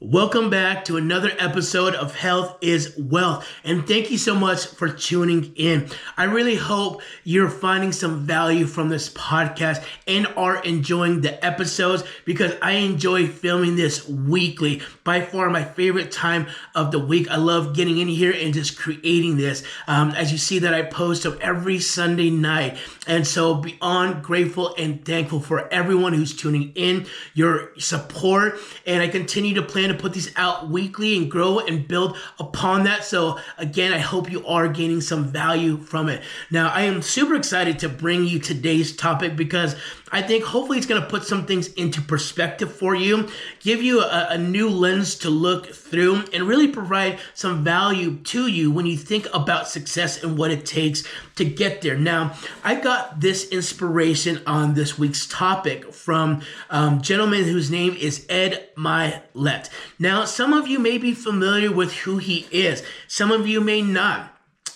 Welcome back to another episode of Health is Wealth. And thank you so much for tuning in. I really hope you're finding some value from this podcast and are enjoying the episodes because I enjoy filming this weekly. By far my favorite time of the week. I love getting in here and just creating this. As you see that I post every Sunday night. And so beyond grateful and thankful for everyone who's tuning in, your support, and I continue to plan to put these out weekly and grow and build upon that. So again, I hope you are gaining some value from it. Now, I am super excited to bring you today's topic because I think hopefully it's going to put some things into perspective for you, give you a new lens to look through, and really provide some value to you when you think about success and what it takes to get there. Now, I got this inspiration on this week's topic from a gentleman whose name is Ed Mylett. Now, some of you may be familiar with who he is. Some of you may not.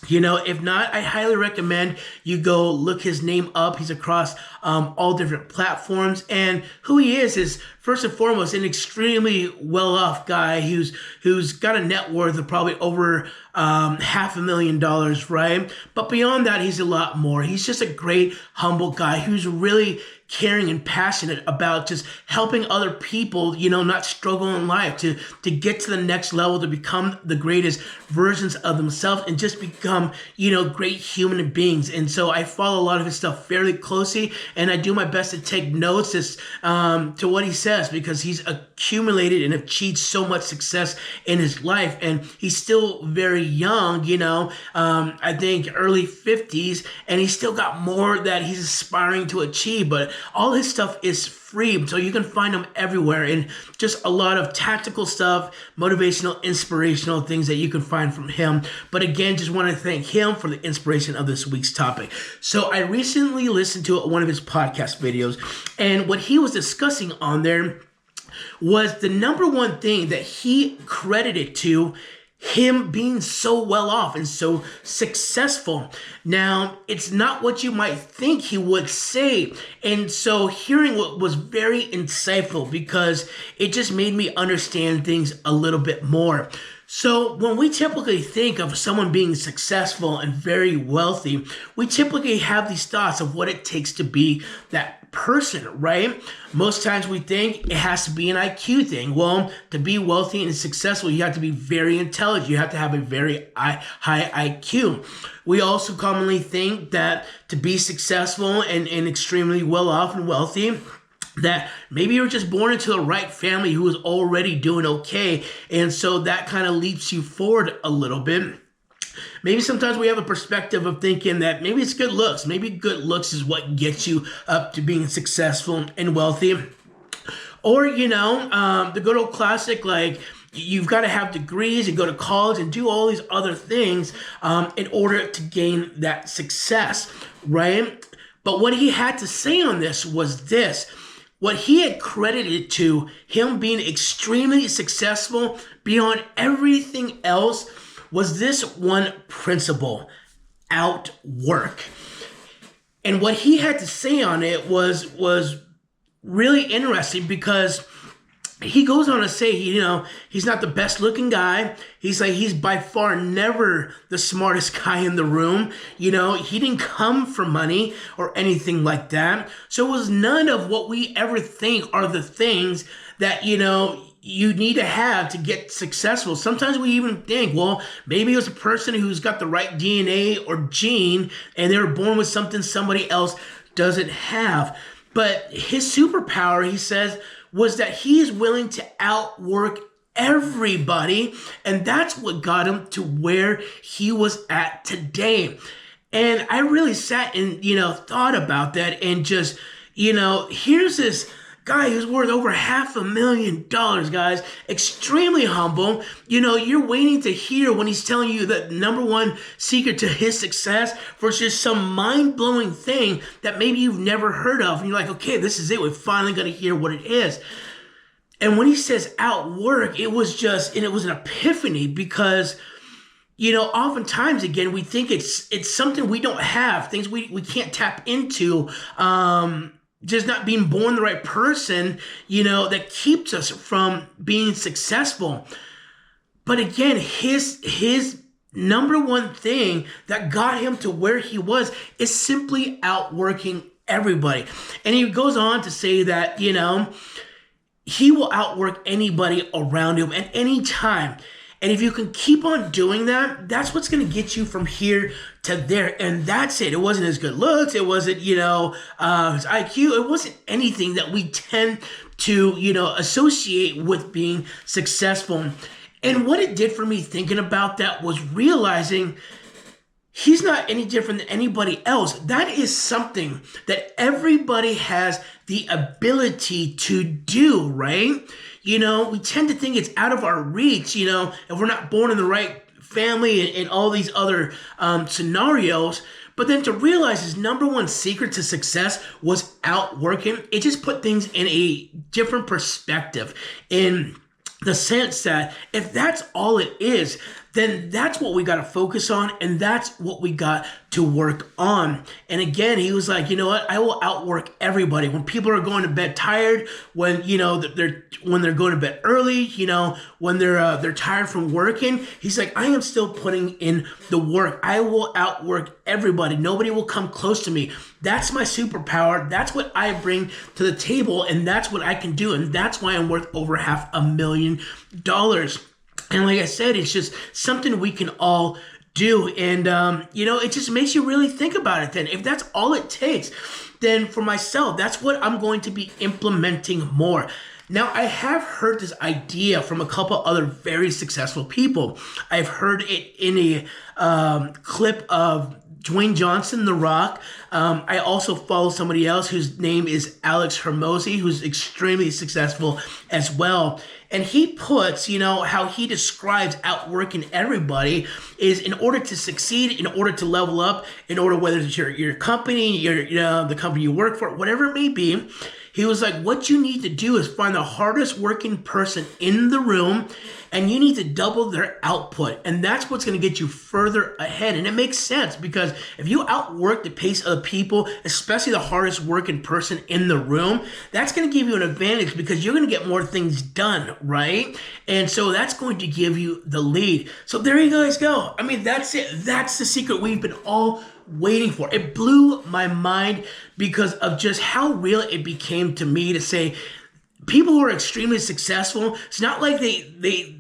If not, I highly recommend you go look his name up. He's across all different platforms. And who he is first and foremost an extremely well-off guy who's got a net worth of probably over $500,000, right? But beyond that, he's a lot more. He's just a great, humble guy who's really caring and passionate about just helping other people, not struggle in life to get to the next level, to become the greatest versions of themselves and just become, great human beings. And so I follow a lot of his stuff fairly closely, and I do my best to take notes as to what he says because he's accumulated and achieved so much success in his life, and he's still very young, I think early 50s, and he's still got more that he's aspiring to achieve, but all his stuff is free, so you can find him everywhere, and just a lot of tactical stuff, motivational, inspirational things that you can find from him. But again, just want to thank him for the inspiration of this week's topic. So I recently listened to one of his podcast videos, and what he was discussing on there was the number one thing that he credited to him being so well off and so successful. Now, it's not what you might think he would say. And so hearing what was very insightful because it just made me understand things a little bit more. So when we typically think of someone being successful and very wealthy, we typically have these thoughts of what it takes to be that person, right? Most times we think it has to be an IQ thing. Well, to be wealthy and successful, you have to be very intelligent. You have to have a very high IQ. We also commonly think that to be successful and extremely well off and wealthy, that maybe you're just born into the right family who is already doing okay. And so that kind of leaps you forward a little bit. Maybe sometimes we have a perspective of thinking that maybe it's good looks. Maybe good looks is what gets you up to being successful and wealthy. Or, the good old classic, like you've got to have degrees and go to college and do all these other things in order to gain that success, right? But what he had to say on this was this. What he had credited to him being extremely successful beyond everything else was this one principle: outwork. And what he had to say on it was really interesting because he goes on to say, he's not the best looking guy. He's like, he's by far never the smartest guy in the room. He didn't come for money or anything like that. So it was none of what we ever think are the things that, you need to have to get successful. Sometimes we even think, well, maybe it was a person who's got the right DNA or gene and they were born with something somebody else doesn't have. But his superpower, he says, was that he is willing to outwork everybody. And that's what got him to where he was at today. And I really sat and, thought about that and just, here's this guy who's worth over $500,000, guys, extremely humble. You're waiting to hear when he's telling you the number one secret to his success versus some mind-blowing thing that maybe you've never heard of. And you're like, okay, this is it. We're finally going to hear what it is. And when he says outwork, it was an epiphany because, oftentimes, again, we think it's something we don't have, things we can't tap into, just not being born the right person, that keeps us from being successful. But again, his number one thing that got him to where he was is simply outworking everybody. And he goes on to say that, he will outwork anybody around him at any time. And if you can keep on doing that, that's what's going to get you from here to there. And that's it. It wasn't his good looks. It wasn't, his IQ. It wasn't anything that we tend to, associate with being successful. And what it did for me thinking about that was realizing he's not any different than anybody else. That is something that everybody has the ability to do, right? We tend to think it's out of our reach, if we're not born in the right family and all these other scenarios. But then to realize his number one secret to success was outworking, it just put things in a different perspective. In the sense that if that's all it is, then that's what we got to focus on, and that's what we got to work on. And again, he was like, you know what? I will outwork everybody. When people are going to bed tired, when they're going to bed early, when they're tired from working, he's like, I am still putting in the work. I will outwork everybody. Nobody will come close to me. That's my superpower. That's what I bring to the table, and that's what I can do, and that's why I'm worth over $500,000. And like I said, it's just something we can all do. And, it just makes you really think about it then. If that's all it takes, then for myself, that's what I'm going to be implementing more. Now, I have heard this idea from a couple other very successful people. I've heard it in a clip of Dwayne Johnson, The Rock. I also follow somebody else whose name is Alex Hermosi, who's extremely successful as well. And he puts, how he describes outworking everybody is in order to succeed, in order to level up, in order, whether it's your company, the company you work for, whatever it may be. He was like, what you need to do is find the hardest working person in the room, and you need to double their output. And that's what's going to get you further ahead. And it makes sense, because if you outwork the pace of the people, especially the hardest working person in the room, that's going to give you an advantage, because you're going to get more things done, right? And so that's going to give you the lead. So there you guys go. I mean, that's it. That's the secret we've been all waiting for. It blew my mind because of just how real it became to me to say people who are extremely successful, it's not like they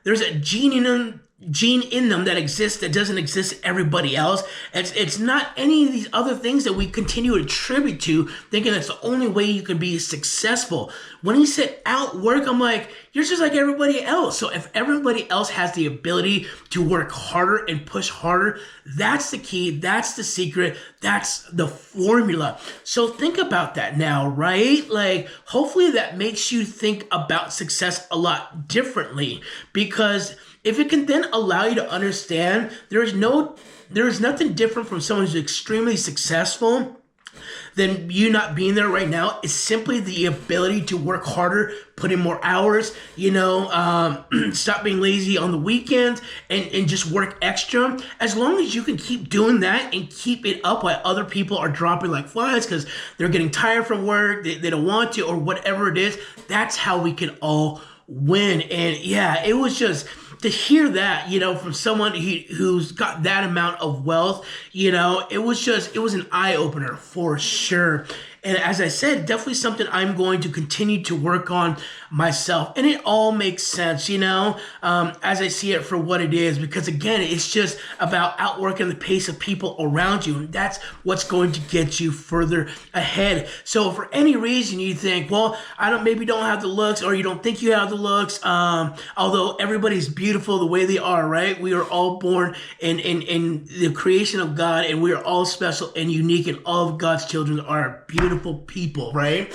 there's a gene in them that exists that doesn't exist in everybody else. It's not any of these other things that we continue to attribute to, thinking that's the only way you can be successful. When he said outwork, I'm like, you're just like everybody else. So if everybody else has the ability to work harder and push harder, that's the key, that's the secret, that's the formula. So think about that now, right? Like, hopefully that makes you think about success a lot differently, because if it can then allow you to understand there is nothing different from someone who's extremely successful than you not being there right now. It's simply the ability to work harder, put in more hours, stop being lazy on the weekends, and just work extra. As long as you can keep doing that and keep it up while other people are dropping like flies because they're getting tired from work, they don't want to, or whatever it is, that's how we can all win. And yeah, it was just to hear that, from someone who's got that amount of wealth, it was an eye-opener for sure. And as I said, definitely something I'm going to continue to work on myself. And it all makes sense, as I see it for what it is. Because again, it's just about outworking the pace of people around you. And that's what's going to get you further ahead. So for any reason you think, well, maybe don't have the looks, or you don't think you have the looks, although everybody's beautiful the way they are, right? We are all born in the creation of God, and we are all special and unique, and all of God's children are beautiful people, right?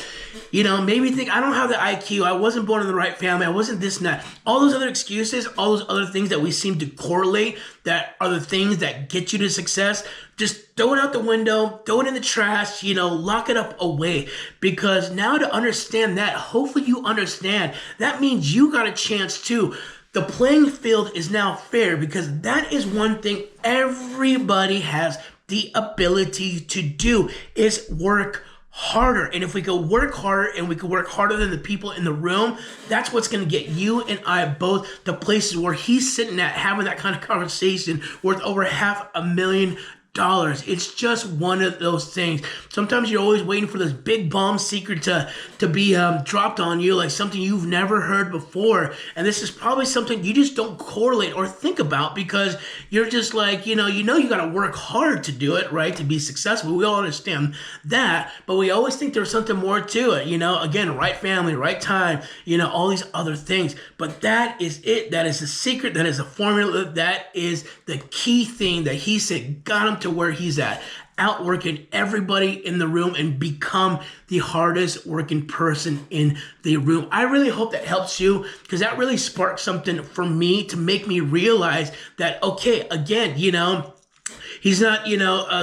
Maybe you think, I don't have the IQ, I wasn't born in the right family, I wasn't this and that. All those other excuses, all those other things that we seem to correlate that are the things that get you to success, just throw it out the window, throw it in the trash, lock it up away. Because now to understand that, hopefully you understand, that means you got a chance too. The playing field is now fair, because that is one thing everybody has the ability to do, is work harder. And if we could work harder and we could work harder than the people in the room, that's what's going to get you and I both the places where he's sitting at having that kind of conversation worth over $500,000. It's just one of those things. Sometimes you're always waiting for this big bomb secret to be dropped on you, like something you've never heard before. And this is probably something you just don't correlate or think about because you're just like, you got to work hard to do it, right? To be successful. We all understand that, but we always think there's something more to it. Again, right family, right time, all these other things. But that is it. That is the secret. That is the formula. That is the key thing that he said got him to where he's at, outworking everybody in the room and become the hardest working person in the room. I really hope that helps you because that really sparked something for me to make me realize that, okay, again, he's not,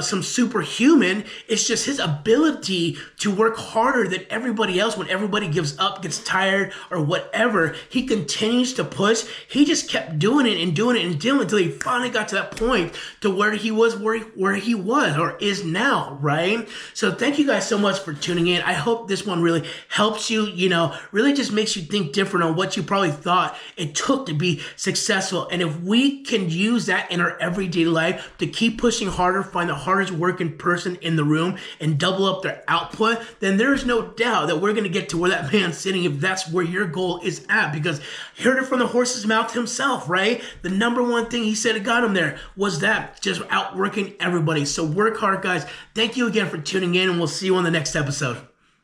some superhuman. It's just his ability to work harder than everybody else. When everybody gives up, gets tired, or whatever, he continues to push. He just kept doing it and doing it and doing it until he finally got to that point to where he was or is now, right? So thank you guys so much for tuning in. I hope this one really helps you, really just makes you think different on what you probably thought it took to be successful. And if we can use that in our everyday life to keep pushing harder, find the hardest working person in the room and double up their output, then there's no doubt that we're going to get to where that man's sitting if that's where your goal is at, because he heard it from the horse's mouth himself, right? The number one thing he said it got him there was that, just outworking everybody. So work hard, guys. Thank you again for tuning in, and we'll see you on the next episode.